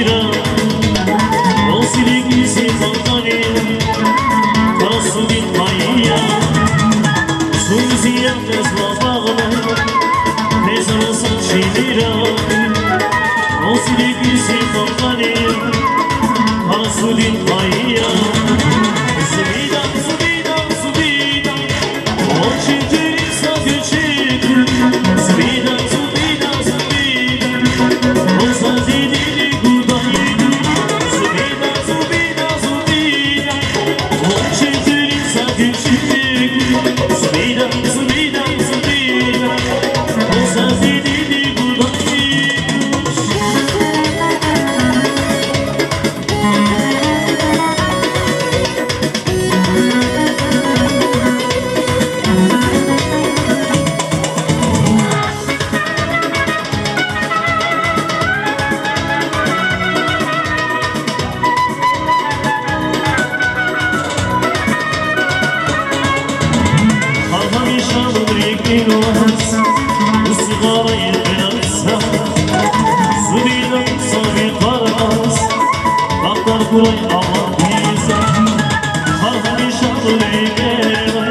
mira Rosilik isi mantani Tasudin maya Suziya tezla bağla Tezarasın şimira Rosilik isi mantani Tasudin maya Zubida, zubida, zubida Oçitin sa göçetin Zubida, zubida, zubida Rosa zidili gudaydı Zubida, zubida, zubida Oçitin sa göçetin Zubida, zubida, zubida Rosa zidili gudaydı Biraz ısıgarayı benarsa Zubida sabi karas Baktar kuray aman bize Harhani şahlı eyleme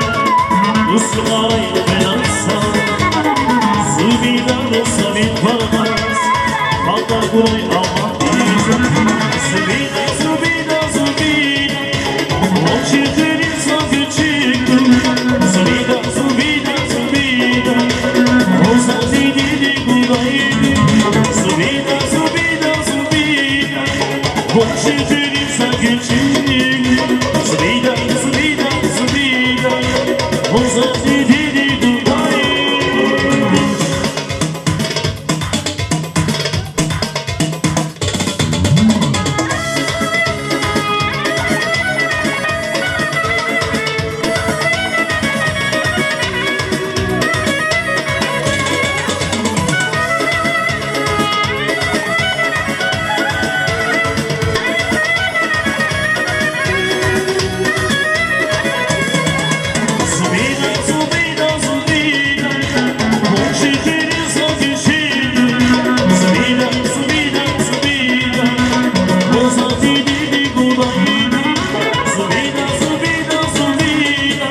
Isıgarayı benarsa Zubida sabi karas Baktar kuray aman bize Zubida, zubida, zubida Oçitin sa göçetin Zubida, zubida, zubida Rosa zidili gudaydı Zubida, zubida, zubida Oçitin sa göçetin Zubida, zubida, zubida Rosa zidili gudaydı Zubida, zubida, zubida Oçitin sa göçetin Zubida, zubida, zubida Rosa zidili gudaydı Zubida, zubida, zubida